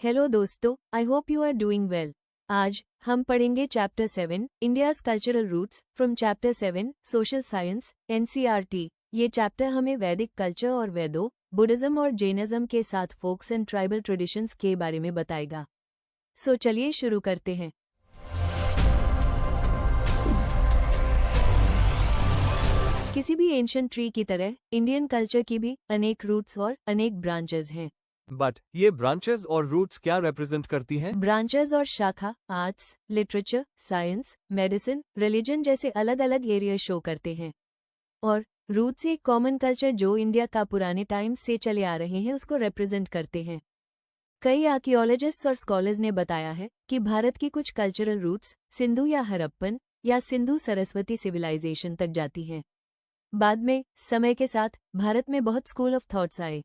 Hello दोस्तों, I hope you are doing well. आज हम पढ़ेंगे chapter 7 India's cultural roots from chapter 7 social science NCERT. ये chapter हमें वैदिक कल्चर और वेदों, बुद्धिज्म और जैनिज्म के साथ फोक्स एंड ट्राइबल ट्रेडिशंस के बारे में बताएगा। सो चलिए शुरू करते हैं। किसी भी एंशिएंट ट्री की तरह इंडियन कल्चर की भी अनेक रूट्स और अनेक ब्रांचेस हैं। बट ये ब्रांचेस और रूट्स क्या रिप्रेजेंट करती हैं? ब्रांचेस और शाखा arts, literature, science, medicine, religion जैसे अलग अलग एरिया शो करते हैं। और रूट्स एक कॉमन कल्चर जो इंडिया का पुराने टाइम से चले आ रहे हैं उसको रिप्रेजेंट करते हैं। कई आर्कियोलॉजिस्ट्स और स्कॉलर्स ने बताया है कि भारत की कुछ कल्चरल रूट्स सिंधु या हड़प्पन या सिंधु सरस्वती सिविलाइजेशन तक जाती हैं। बाद में समय के साथ भारत में बहुत स्कूल ऑफ थॉट्स आए।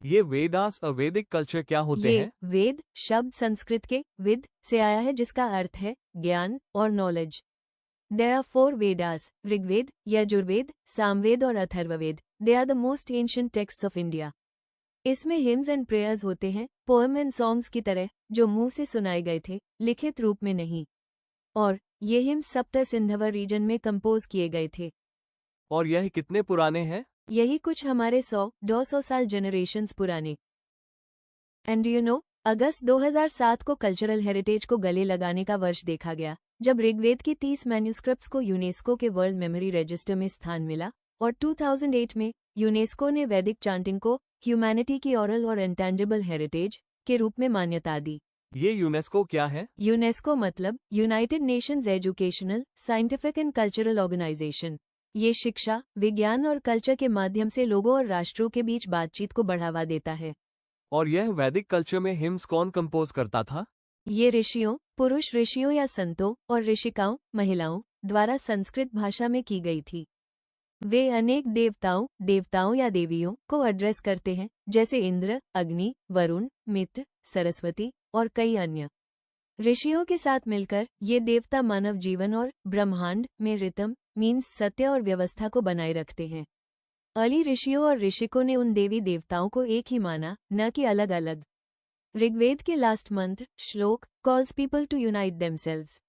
ये वेदास वैदिक कल्चर क्या होते ये हैं? वेद शब्द संस्कृत के विद से आया है जिसका अर्थ है ज्ञान और knowledge. There are 4 Vedas Rigveda, Yajurveda, Samaveda और Atharvaveda. They are the most ancient texts of India. इसमें हिम्स एंड प्रेयर्स होते हैं, पोएम एंड सॉन्ग्स की तरह जो मुंह से सुनाए गए थे, लिखित रूप में नहीं। और ये हिम्स सप्त सिंधव रीजन में कंपोज किए गए थे। और यह कितने पुराने हैं? यही कुछ हमारे 100-200 साल जनरेशन्स पुराने। एंड यू नो, अगस्त 2007 को कल्चरल हेरिटेज को गले लगाने का वर्ष देखा गया जब ऋग्वेद की 30 मैन्यूस्क्रिप्ट्स को यूनेस्को के वर्ल्ड मेमोरी रजिस्टर में स्थान मिला। और 2008 में यूनेस्को ने वैदिक चांटिंग को ह्यूमैनिटी की ओरल और इंटेंजिबल हेरिटेज के रूप में मान्यता दी। ये यूनेस्को क्या है? यूनेस्को मतलब United Nations Educational, Scientific and Cultural Organization. ये शिक्षा, विज्ञान और कल्चर के माध्यम से लोगों और राष्ट्रों के बीच बातचीत को बढ़ावा देता है। और यह वैदिक कल्चर में हिम्स कौन कंपोज करता था? ये ऋषियों, पुरुष ऋषियों या संतों और ऋषिकाओं, महिलाओं द्वारा संस्कृत भाषा में की गई थी। वे अनेक देवताओं या देवियों को एड्रेस करते हैं, जैसे इंद्र, अग्नि, वरुण, मित्र, सरस्वती और कई अन्य। ऋषियों के साथ मिलकर ये देवता मानव जीवन और ब्रह्मांड में रितम मीन्स सत्य और व्यवस्था को बनाए रखते हैं। अर्ली ऋषियों और ऋषिकों ने उन देवी देवताओं को एक ही माना, न कि अलग अलग। ऋग्वेद के last mantra shloka calls people to unite themselves.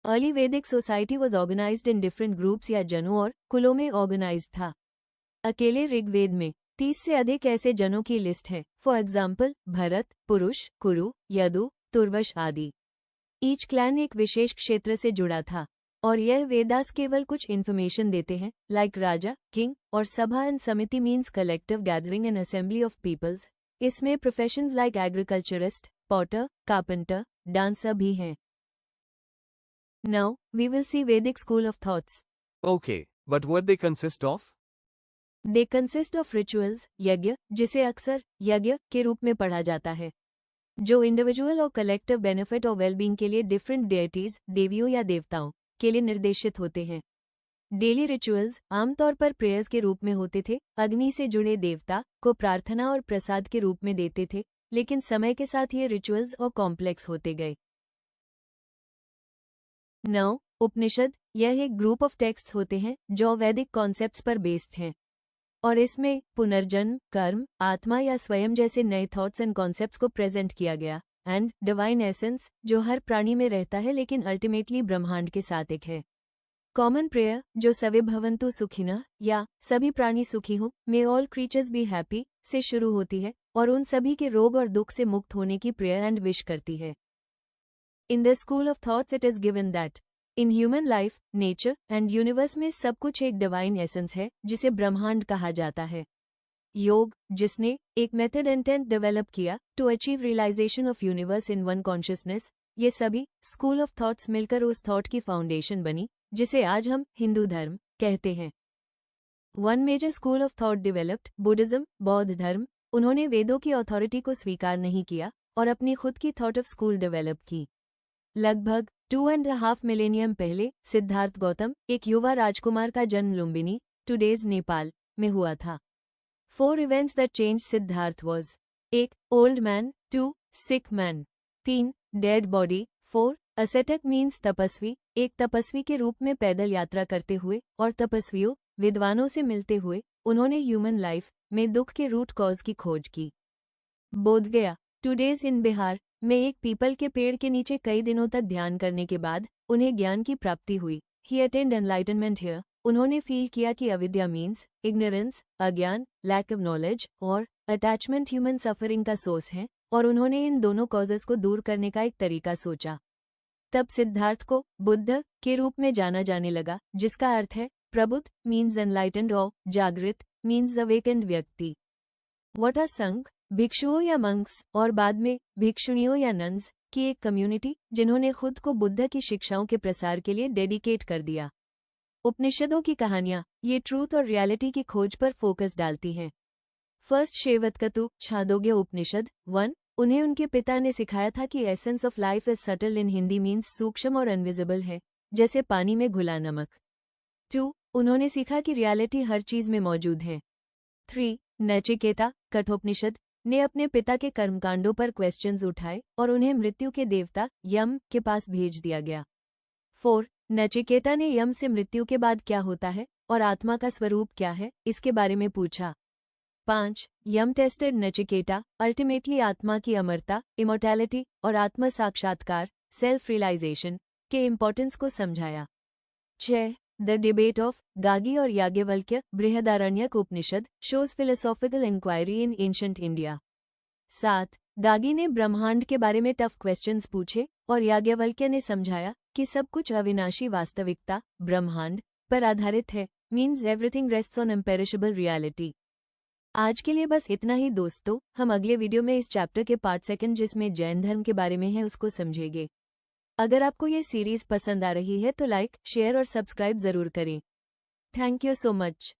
Early Vedic society was organised in different groups या जनों और कुलों में ऑर्गेनाइज्ड था। अकेले ऋग्वेद में 30 से अधिक ऐसे जनों की लिस्ट है। फॉर एग्जाम्पल भरत, पुरुष, कुरु, यदु, तुर्वश आदि। ईच क्लैन एक विशेष क्षेत्र से जुड़ा था। और यह वेदास केवल कुछ इन्फॉर्मेशन देते हैं, लाइक राजा, किंग और sabha and samiti means collective gathering and assembly of peoples. इसमें professions like agriculturist, potter, carpenter, dancer भी हैं। Now we will see Vedic school of thoughts. Okay, but what they consist of? They consist of rituals, yajna, जिसे अक्सर यज्ञ के रूप में पढ़ा जाता है, जो इंडिविजुअल और कलेक्टिव बेनिफिट और वेलबींग के लिए डिफरेंट डेइटीज, देवियों या देवताओं के लिए निर्देशित होते हैं। डेली रिचुअल्स आमतौर पर प्रेयर्स के रूप में होते थे। अग्नि से जुड़े देवता को प्रार्थना और प्रसाद के रूप में देते थे, लेकिन समय के साथ ये रिचुअल्स और कॉम्प्लेक्स होते गए। नौ उपनिषद, यह एक ग्रुप ऑफ टेक्स्ट्स होते हैं जो वैदिक कॉन्सेप्ट्स पर बेस्ड हैं। और इसमें पुनर्जन्म, कर्म, आत्मा या स्वयं जैसे नए थॉट्स एंड कॉन्सेप्ट्स को प्रेजेंट किया गया। एंड डिवाइन एसेंस, जो हर प्राणी में रहता है लेकिन अल्टीमेटली ब्रह्मांड के साथ एक है। कॉमन प्रेयर, जो सवे भवन्तु सुखिनः या सभी प्राणी सुखी हो, मे ऑल क्रीचर्स बी हैप्पी से शुरू होती है और उन सभी के रोग और दुख से मुक्त होने की प्रेयर एंड विश करती है। In the school of thoughts it is given that in human life, nature and universe में सब कुछ एक डिवाइन एसेंस है जिसे ब्रह्मांड कहा जाता है। योग, जिसने एक मेथड इंटेंट डेवलप किया to achieve realisation of universe in one consciousness, ये सभी स्कूल ऑफ थॉट्स मिलकर उस थॉट की फाउंडेशन बनी जिसे आज हम हिंदू धर्म कहते हैं। One major school of thought developed Buddhism, बौद्ध धर्म। उन्होंने वेदों की अथॉरिटी को स्वीकार नहीं किया और अपनी खुद की थॉट ऑफ स्कूल डेवलप की। लगभग 2.5 मिलेनियम पहले सिद्धार्थ गौतम, एक युवा राजकुमार का जन्म लुम्बिनी, टुडेज नेपाल में हुआ था। 4 events that change Siddhartha was: 1 old man, 2 sick man, 3 dead body, 4 ascetic means तपस्वी, एक तपस्वी के रूप में पैदल यात्रा करते हुए और तपस्वियों, विद्वानों से मिलते हुए उन्होंने ह्यूमन लाइफ में दुख के रूट कॉज की खोज की। बोधगया, 2 days इन बिहार में एक पीपल के पेड़ के नीचे कई दिनों तक ध्यान करने के बाद उन्हें ज्ञान की प्राप्ति हुई। ही अटेंड एनलाइटनमेंट हियर। उन्होंने फील किया कि अविद्या मीन्स इग्नोरेंस, अज्ञान, लैक ऑफ नॉलेज, और अटैचमेंट ह्यूमन सफरिंग का सोर्स है, और उन्होंने इन दोनों कॉजेस को दूर करने का एक तरीका सोचा। तब सिद्धार्थ को बुद्ध के रूप में जाना जाने लगा, जिसका अर्थ है प्रबुद्ध मीन्स एनलाइटेंड और जागृत मीन्स अवेकेंड व्यक्ति। व्हाट आर संघ, भिक्षुओं या मंक्स, और बाद में भिक्षुणियों या नन्स की एक कम्युनिटी जिन्होंने खुद को बुद्ध की शिक्षाओं के प्रसार के लिए डेडिकेट कर दिया। उपनिषदों की कहानियां ये ट्रूथ और रियलिटी की खोज पर फोकस डालती हैं। फर्स्ट शेवतकतु छांदोग्य उपनिषद 1। उन्हें उनके पिता ने सिखाया था कि essence of life is subtle in Hindi means सूक्ष्म और अनविजिबल है, जैसे पानी में घुला नमक। 2। उन्होंने सीखा कि रियलिटी हर चीज में मौजूद है। 3। नचिकेता कठोपनिषद ने अपने पिता के कर्मकांडों पर क्वेश्चंस उठाए और उन्हें मृत्यु के देवता यम के पास भेज दिया गया। 4। नचिकेता ने यम से मृत्यु के बाद क्या होता है और आत्मा का स्वरूप क्या है इसके बारे में पूछा। 5। यम टेस्टेड नचिकेता, अल्टीमेटली आत्मा की अमरता, इमोर्टैलिटी और आत्म साक्षात्कार, सेल्फ रियलाइजेशन के इम्पोर्टेंस को समझाया। 6। द डिबेट ऑफ गागी और Yajnavalkya Brihadaranyaka Upanishad shows philosophical inquiry in ancient India. 7। गागी ने ब्रह्मांड के बारे में टफ क्वेश्चंस पूछे और याज्ञवल्क्य ने समझाया कि सब कुछ अविनाशी वास्तविकता ब्रह्मांड पर आधारित है, means everything rests on imperishable reality. आज के लिए बस इतना ही दोस्तों, हम अगले वीडियो में इस चैप्टर के पार्ट 2 जिसमें जैन धर्म के बारे में है उसको समझेंगे। अगर आपको ये सीरीज पसंद आ रही है तो लाइक, शेयर और सब्सक्राइब जरूर करें। Thank you so much.